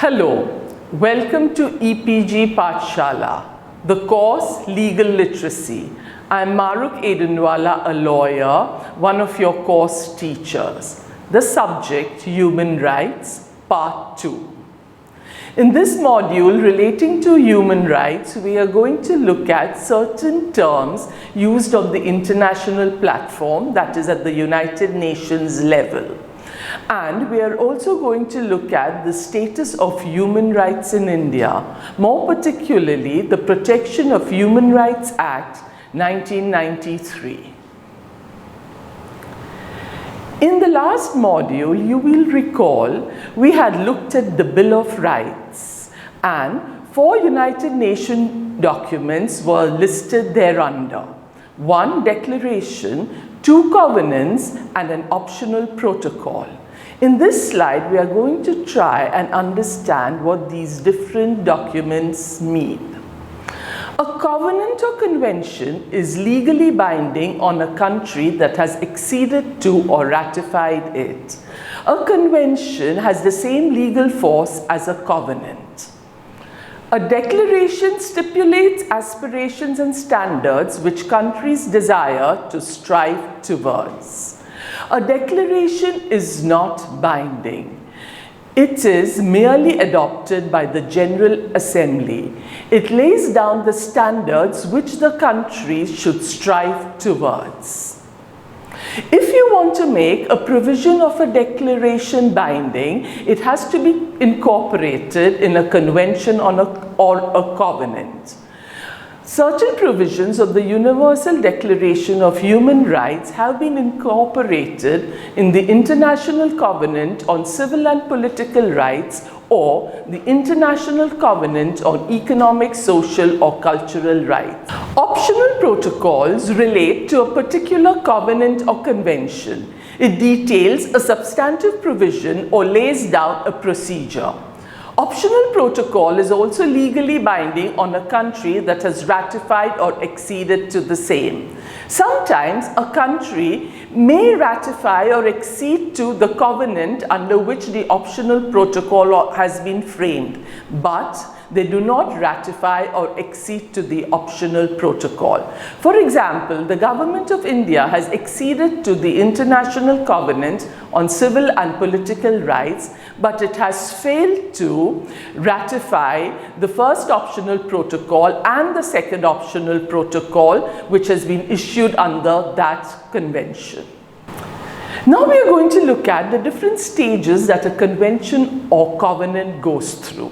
Hello, welcome to EPG Pathshala, the course Legal Literacy. I am Maruk Edenwala, a lawyer, one of your course teachers. The subject, Human Rights, Part 2. In this module relating to human rights, we are going to look at certain terms used on the international platform, that is at the United Nations level. And we are also going to look at the status of human rights in India, more particularly the Protection of Human Rights Act 1993. In the last module, you will recall, we had looked at the Bill of Rights, and 4 United Nations documents were listed thereunder. 1 declaration, 2 covenants, and an optional protocol. In this slide, we are going to try and understand what these different documents mean. A covenant or convention is legally binding on a country that has acceded to or ratified it. A convention has the same legal force as a covenant. A declaration stipulates aspirations and standards which countries desire to strive towards. A declaration is not binding. It is merely adopted by the General Assembly. It lays down the standards which the country should strive towards. If you want to make a provision of a declaration binding, it has to be incorporated in a convention or a covenant. Certain provisions of the Universal Declaration of Human Rights have been incorporated in the International Covenant on Civil and Political Rights or the International Covenant on Economic, Social or Cultural Rights. Optional protocols relate to a particular covenant or convention. It details a substantive provision or lays down a procedure. Optional protocol is also legally binding on a country that has ratified or acceded to the same. Sometimes a country may ratify or accede to the covenant under which the optional protocol has been framed, but they do not ratify or accede to the optional protocol. For example, the Government of India has acceded to the International Covenant on Civil and Political Rights, but it has failed to ratify the first optional protocol and the second optional protocol which has been issued under that convention. Now we are going to look at the different stages that a convention or covenant goes through.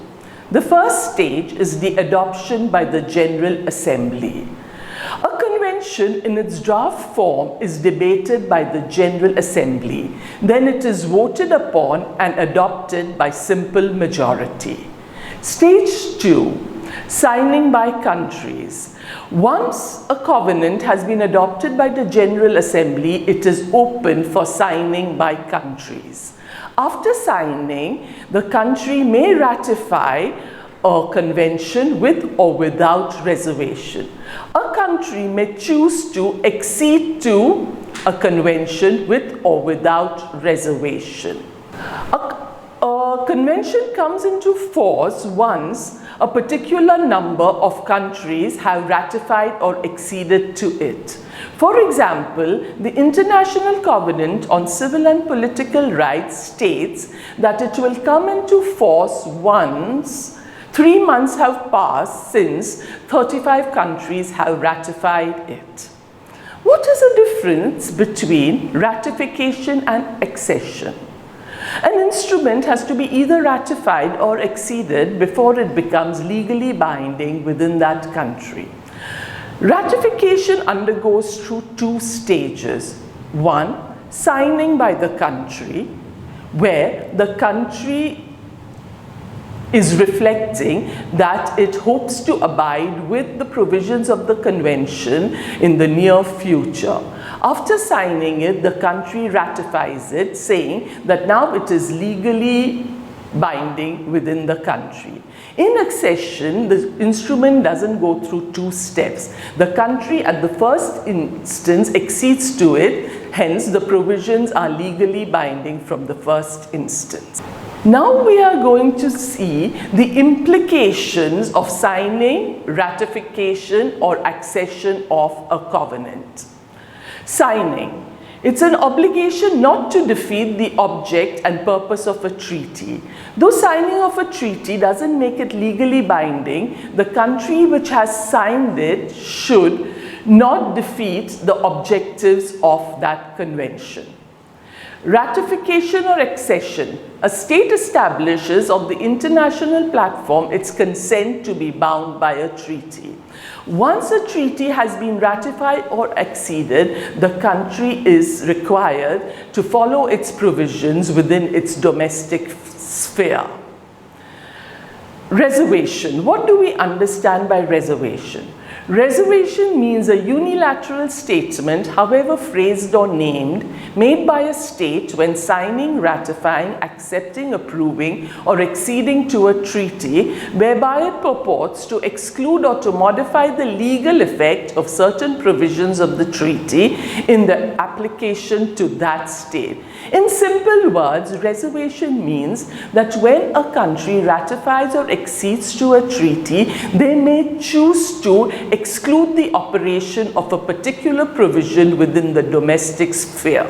The first stage is the adoption by the General Assembly. A convention in its draft form is debated by the General Assembly. Then it is voted upon and adopted by simple majority. Stage 2, signing by countries. Once a covenant has been adopted by the General Assembly, it is open for signing by countries. After signing, the country may ratify a convention with or without reservation. A country may choose to accede to a convention with or without reservation. A convention comes into force once a particular number of countries have ratified or acceded to it. For example, the International Covenant on Civil and Political Rights states that it will come into force once 3 months have passed since 35 countries have ratified it. What is the difference between ratification and accession? An instrument has to be either ratified or acceded before it becomes legally binding within that country. Ratification undergoes through 2 stages. 1, signing by the country, where the country is reflecting that it hopes to abide with the provisions of the convention in the near future. After signing it, the country ratifies it, saying that now it is legally binding within the country. In accession, the instrument doesn't go through 2 steps. The country at the first instance accedes to it, hence the provisions are legally binding from the first instance. Now we are going to see the implications of signing, ratification, or accession of a covenant. Signing. It's an obligation not to defeat the object and purpose of a treaty. Though signing of a treaty doesn't make it legally binding, the country which has signed it should not defeat the objectives of that convention. Ratification or accession. A state establishes on the international platform its consent to be bound by a treaty. Once a treaty has been ratified or acceded, the country is required to follow its provisions within its domestic sphere. Reservation. What do we understand by reservation? Reservation means a unilateral statement, however phrased or named, made by a state when signing, ratifying, accepting, approving, or acceding to a treaty, whereby it purports to exclude or to modify the legal effect of certain provisions of the treaty in the application to that state. In simple words, reservation means that when a country ratifies or accedes to a treaty, they may choose to exclude the operation of a particular provision within the domestic sphere.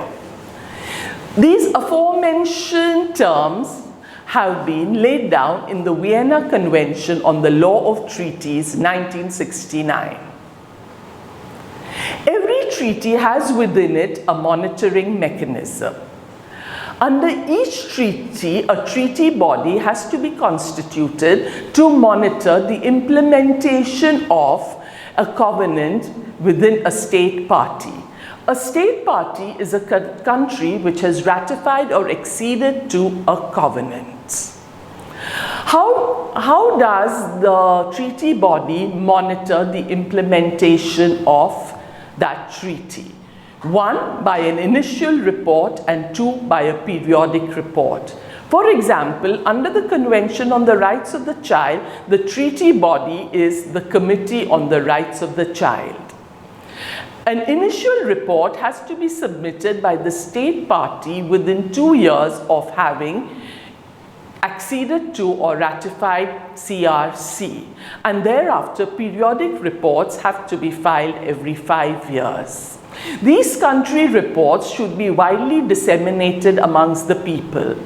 These aforementioned terms have been laid down in the Vienna Convention on the Law of Treaties 1969. Every treaty has within it a monitoring mechanism. Under each treaty, a treaty body has to be constituted to monitor the implementation of a covenant within a state party. A state party is a country which has ratified or acceded to a covenant. How does the treaty body monitor the implementation of that treaty? 1, by an initial report, and 2, by a periodic report. For example, under the Convention on the Rights of the Child, the treaty body is the Committee on the Rights of the Child. An initial report has to be submitted by the state party within 2 years of having acceded to or ratified CRC, and thereafter periodic reports have to be filed every 5 years. These country reports should be widely disseminated amongst the people.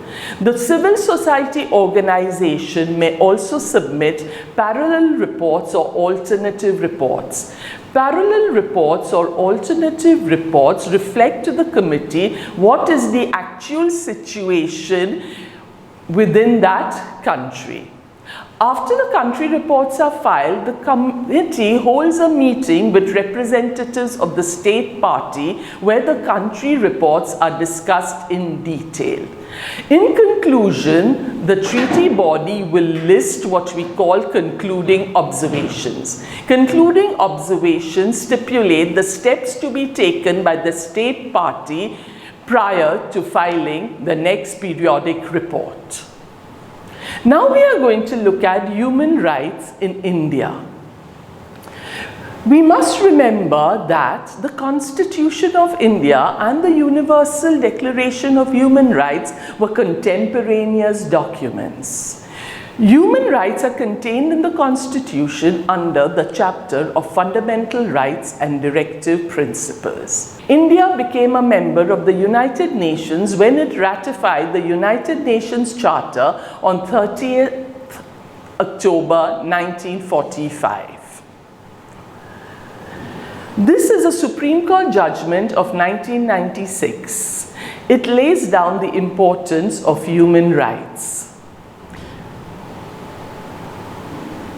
The civil society organization may also submit parallel reports or alternative reports. Parallel reports or alternative reports reflect to the committee what is the actual situation within that country. After the country reports are filed, the committee holds a meeting with representatives of the state party where the country reports are discussed in detail. In conclusion, the treaty body will list what we call concluding observations. Concluding observations stipulate the steps to be taken by the state party prior to filing the next periodic report. Now we are going to look at human rights in India. We must remember that the Constitution of India and the Universal Declaration of Human Rights were contemporaneous documents. Human rights are contained in the Constitution under the chapter of Fundamental Rights and Directive Principles. India became a member of the United Nations when it ratified the United Nations Charter on 30th October 1945. This is a Supreme Court judgment of 1996. It lays down the importance of human rights.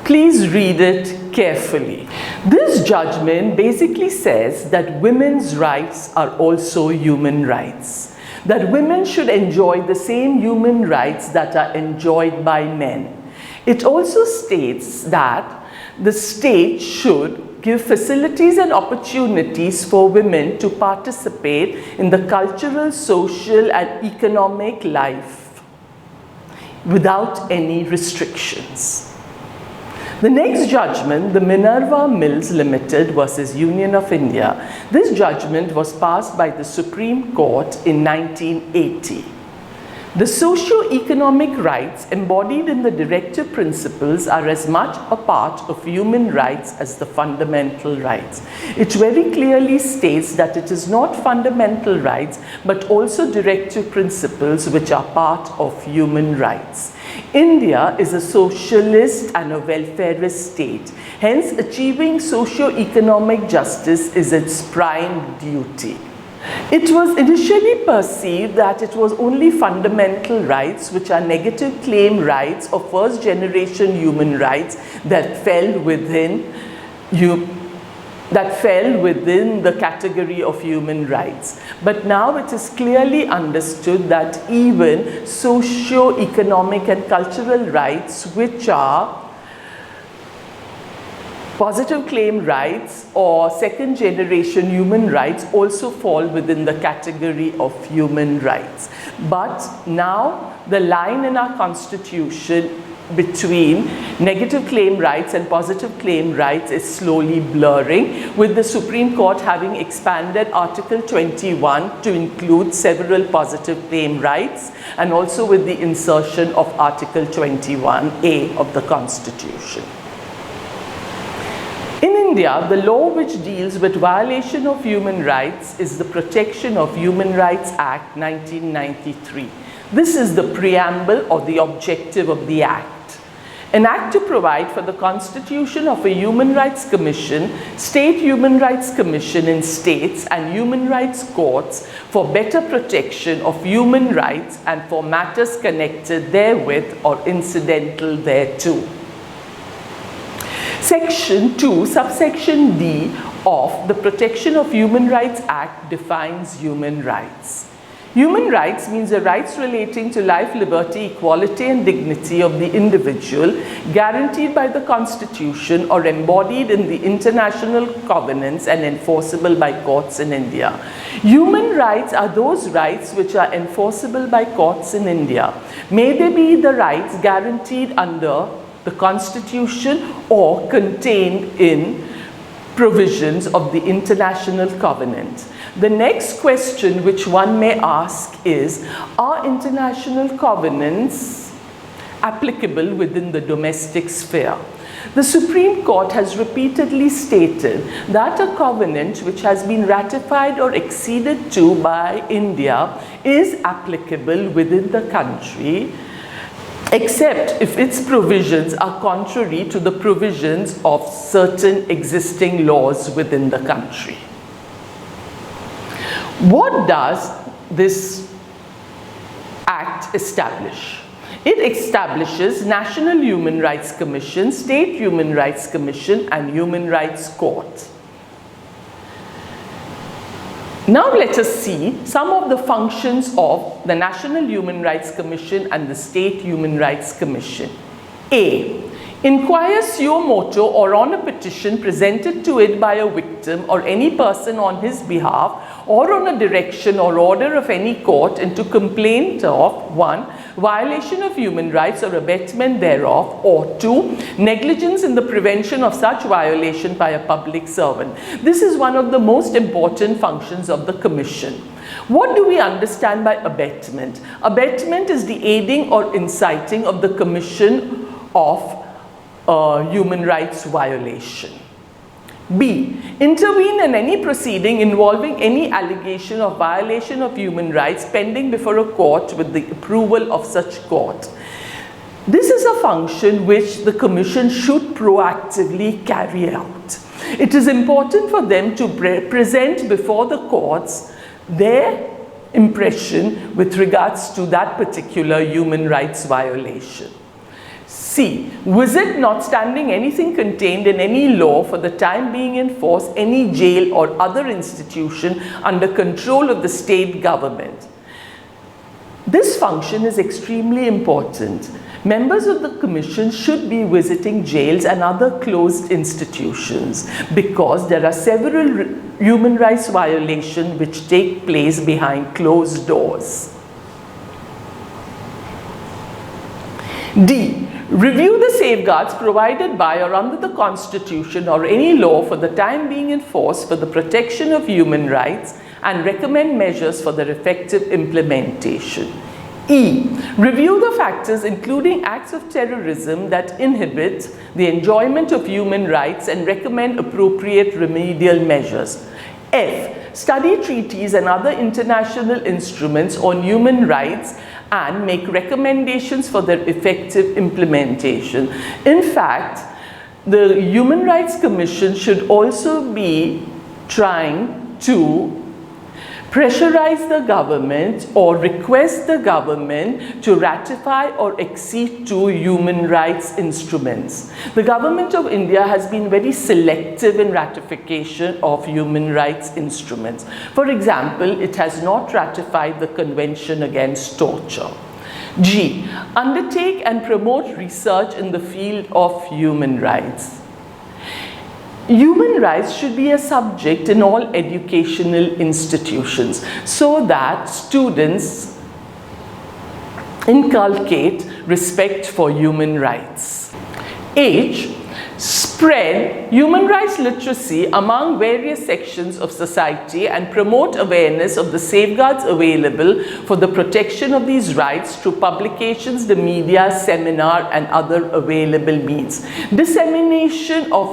Please read it carefully. This judgment basically says that women's rights are also human rights. That women should enjoy the same human rights that are enjoyed by men. It also states that the state should give facilities and opportunities for women to participate in the cultural, social, and economic life without any restrictions. The next judgment, the Minerva Mills Limited versus Union of India. This judgment was passed by the Supreme Court in 1980. The socio-economic rights embodied in the directive principles are as much a part of human rights as the fundamental rights. It very clearly states that it is not fundamental rights but also directive principles which are part of human rights. India is a socialist and a welfarist state. Hence, achieving socio-economic justice is its prime duty. It was initially perceived that it was only fundamental rights, which are negative claim rights or first generation human rights, that fell within the category of human rights. But now it is clearly understood that even socio-economic and cultural rights, which are positive claim rights or second generation human rights, also fall within the category of human rights. But now the line in our constitution between negative claim rights and positive claim rights is slowly blurring, with the Supreme Court having expanded Article 21 to include several positive claim rights, and also with the insertion of Article 21A of the Constitution. In India, the law which deals with violation of human rights is the Protection of Human Rights Act 1993. This is the preamble or the objective of the Act. An act to provide for the constitution of a Human Rights Commission, State Human Rights Commission in states and human rights courts for better protection of human rights and for matters connected therewith or incidental thereto. Section 2, subsection D of the Protection of Human Rights Act defines human rights. Human rights means the rights relating to life, liberty, equality and dignity of the individual guaranteed by the Constitution or embodied in the international covenants and enforceable by courts in India. Human rights are those rights which are enforceable by courts in India. May they be the rights guaranteed under the Constitution or contained in provisions of the international covenant. The next question which one may ask is, are international covenants applicable within the domestic sphere? The Supreme Court has repeatedly stated that a covenant which has been ratified or acceded to by India is applicable within the country, except if its provisions are contrary to the provisions of certain existing laws within the country. What does this Act establish? It establishes National Human Rights Commission, State Human Rights Commission and Human Rights Court. Now let us see some of the functions of the National Human Rights Commission and the State Human Rights Commission. A. Inquires suo motu or on a petition presented to it by a victim or any person on his behalf or on a direction or order of any court into complaint of 1. Violation of human rights or abetment thereof, or 2. Negligence in the prevention of such violation by a public servant. This is one of the most important functions of the Commission. What do we understand by abetment? Abetment is the aiding or inciting of the commission of human rights violation. B. Intervene in any proceeding involving any allegation of violation of human rights pending before a court with the approval of such court. This is a function which the Commission should proactively carry out. It is important for them to present before the courts their impression with regards to that particular human rights violation. C. Visit notwithstanding anything contained in any law for the time being in force any jail or other institution under control of the state government. This function is extremely important. Members of the Commission should be visiting jails and other closed institutions because there are several human rights violations which take place behind closed doors. D. Review the safeguards provided by or under the Constitution or any law for the time being in force for the protection of human rights and recommend measures for their effective implementation. E. Review the factors including acts of terrorism that inhibit the enjoyment of human rights and recommend appropriate remedial measures. F. Study treaties and other international instruments on human rights and make recommendations for their effective implementation. In fact, the Human Rights Commission should also be trying to pressurize the government or request the government to ratify or accede to human rights instruments. The government of India has been very selective in ratification of human rights instruments. For example, it has not ratified the Convention Against Torture. G. Undertake and promote research in the field of human rights. Human rights should be a subject in all educational institutions so that students inculcate respect for human rights. H. Spread human rights literacy among various sections of society and promote awareness of the safeguards available for the protection of these rights through publications, the media, seminar, and other available means. Dissemination of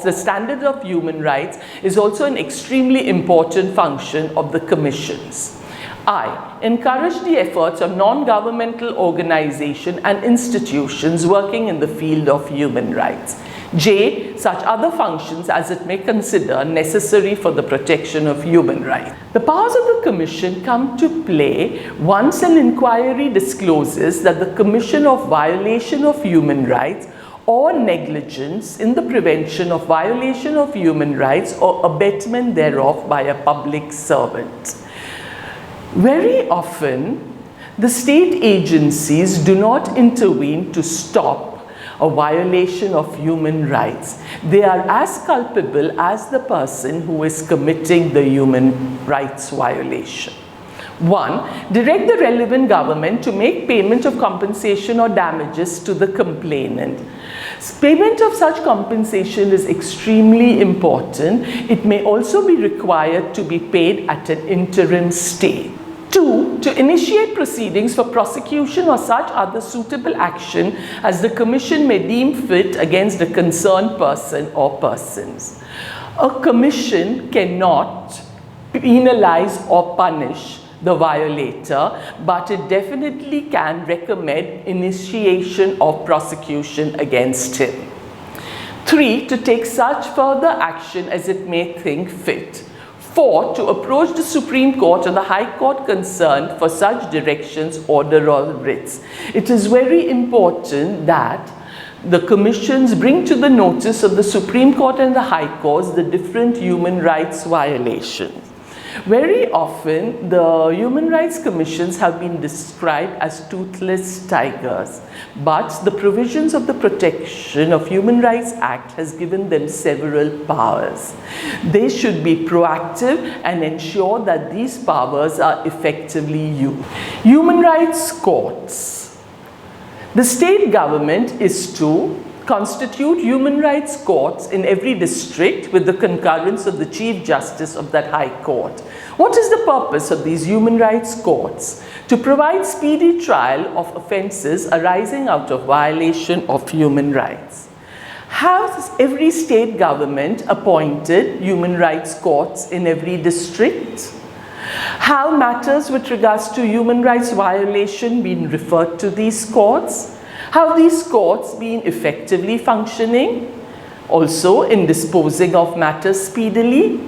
the standard of human rights is also an extremely important function of the commissions. I. Encourage the efforts of non-governmental organizations and institutions working in the field of human rights. J. Such other functions as it may consider necessary for the protection of human rights. The powers of the Commission come to play once an inquiry discloses that the commission of violation of human rights or negligence in the prevention of violation of human rights or abatement thereof by a public servant. Very often, the state agencies do not intervene to stop a violation of human rights. They are as culpable as the person who is committing the human rights violation. 1. Direct the relevant government to make payment of compensation or damages to the complainant. Payment of such compensation is extremely important. It may also be required to be paid at an interim stage. 2. To initiate proceedings for prosecution or such other suitable action as the Commission may deem fit against the concerned person or persons. A Commission cannot penalize or punish the violator, but it definitely can recommend initiation of prosecution against him. 3. To take such further action as it may think fit. 4. To approach the Supreme Court or the High Court concerned for such directions, order or writs. It is very important that the commissions bring to the notice of the Supreme Court and the High Courts the different human rights violations. Very often, the human rights commissions have been described as toothless tigers, but the provisions of the Protection of Human Rights Act has given them several powers. They should be proactive and ensure that these powers are effectively used. Human rights courts. The state government is to constitute human rights courts in every district with the concurrence of the Chief Justice of that High Court. What is the purpose of these human rights courts? To provide speedy trial of offences arising out of violation of human rights. Has every state government appointed human rights courts in every district? Have matters with regards to human rights violation been referred to these courts? Have these courts been effectively functioning? Also in disposing of matters speedily?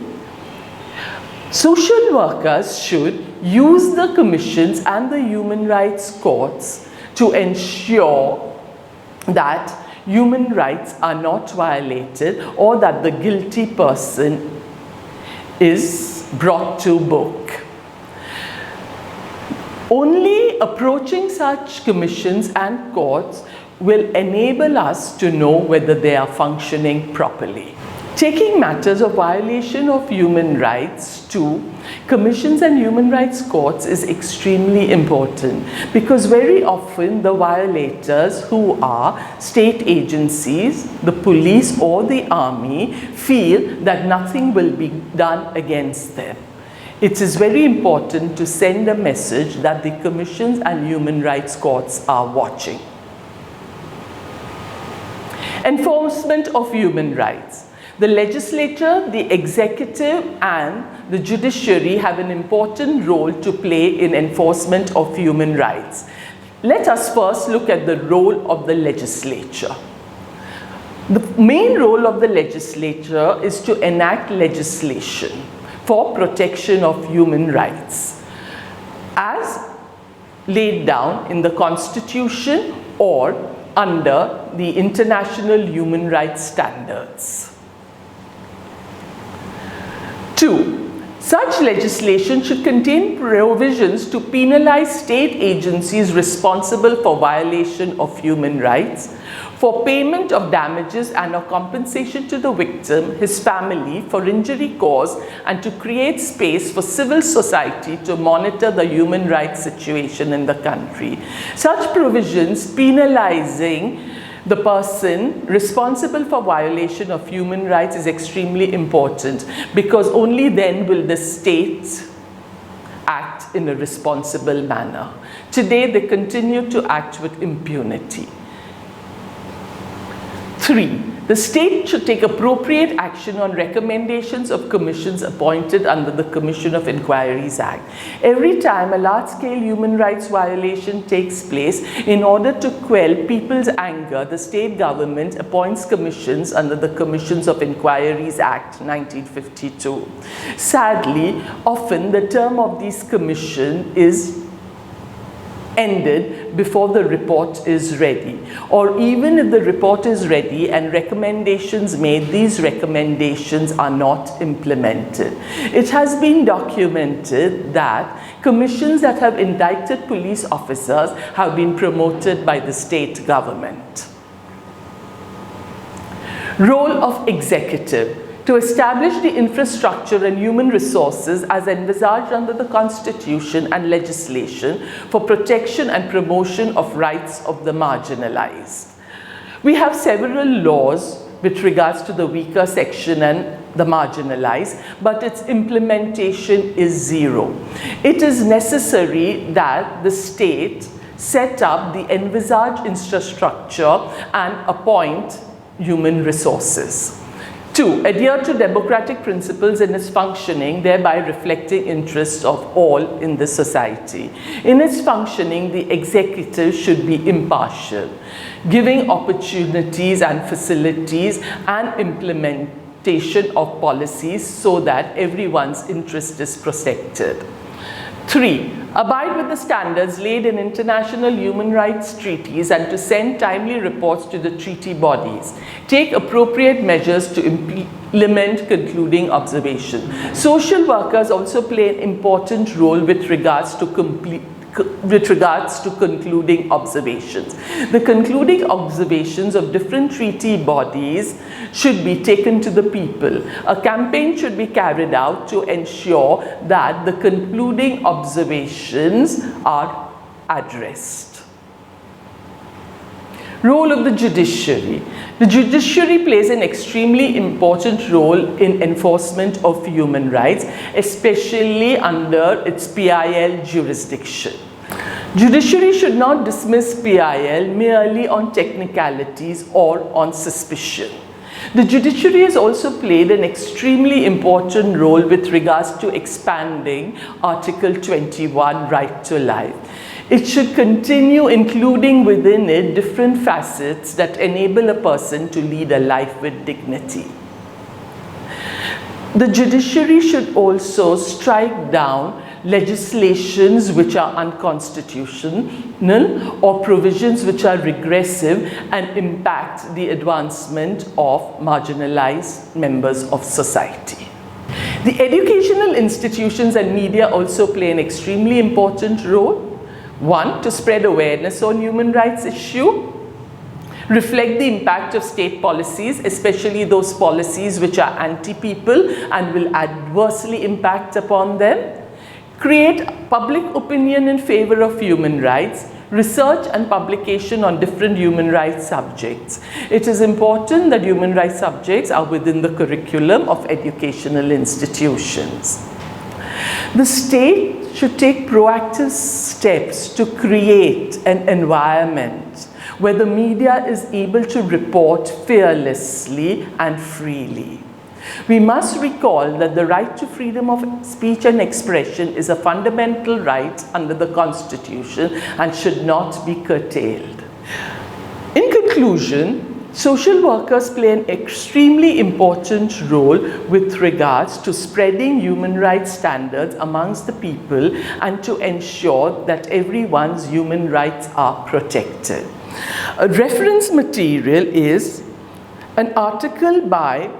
Social workers should use the commissions and the human rights courts to ensure that human rights are not violated or that the guilty person is brought to book. Only approaching such commissions and courts will enable us to know whether they are functioning properly. Taking matters of violation of human rights to commissions and human rights courts is extremely important because very often the violators, who are state agencies, the police or the army, feel that nothing will be done against them. it is very important to send a message that the commissions and human rights courts are watching. Enforcement of human rights. The legislature, the executive, and the judiciary have an important role to play in enforcement of human rights. Let us first look at the role of the legislature. The main role of the legislature is to enact legislation for protection of human rights, as laid down in the Constitution or under the international human rights standards. 2. Such legislation should contain provisions to penalize state agencies responsible for violation of human rights, for payment of damages and of compensation to the victim, his family, for injury caused, and to create space for civil society to monitor the human rights situation in the country. Such provisions penalizing the person responsible for violation of human rights is extremely important, because only then will the state act in a responsible manner. Today, they continue to act with impunity. 3. The state should take appropriate action on recommendations of commissions appointed under the Commission of Inquiries Act. Every time a large-scale human rights violation takes place, in order to quell people's anger, the state government appoints commissions under the Commissions of Inquiries Act 1952. Sadly, often the term of these commissions is ended before the report is ready, or even if the report is ready and recommendations made, these recommendations are not implemented. It has been documented that commissions that have indicted police officers have been promoted by the state government. Role of executive. To establish the infrastructure and human resources as envisaged under the Constitution and legislation for protection and promotion of rights of the marginalized. We have several laws with regards to the weaker section and the marginalized, but its implementation is zero. It is necessary that the state set up the envisaged infrastructure and appoint human resources. 2. Adhere to democratic principles in its functioning, thereby reflecting interests of all in the society. In its functioning, the executive should be impartial, giving opportunities and facilities and implementation of policies so that everyone's interest is protected. 3. Abide with the standards laid in international human rights treaties and to send timely reports to the treaty bodies. Take appropriate measures to implement concluding observations. Social workers also play an important role with regards to concluding observations. The concluding observations of different treaty bodies should be taken to the people. A campaign should be carried out to ensure that the concluding observations are addressed. Role of the judiciary. The judiciary plays an extremely important role in enforcement of human rights, especially under its PIL jurisdiction. Judiciary should not dismiss PIL merely on technicalities or on suspicion. The judiciary has also played an extremely important role with regards to expanding Article 21, right to life. It should continue including within it different facets that enable a person to lead a life with dignity. The judiciary should also strike down legislations which are unconstitutional or provisions which are regressive and impact the advancement of marginalized members of society. The educational institutions and media also play an extremely important role. 1. To spread awareness on human rights issue. Reflect the impact of state policies, especially those policies which are anti-people and will adversely impact upon them. Create public opinion in favor of human rights. Research and publication on different human rights subjects. It is important that human rights subjects are within the curriculum of educational institutions. The state should take proactive steps to create an environment where the media is able to report fearlessly and freely. We must recall that the right to freedom of speech and expression is a fundamental right under the Constitution and should not be curtailed. In conclusion, social workers play an extremely important role with regards to spreading human rights standards amongst the people and to ensure that everyone's human rights are protected. A reference material is an article by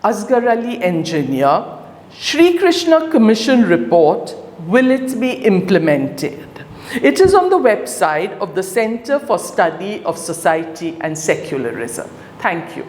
Asghar Ali Engineer, Shri Krishna Commission Report, Will It Be Implemented? It is on the website of the Center for Study of Society and Secularism. Thank you.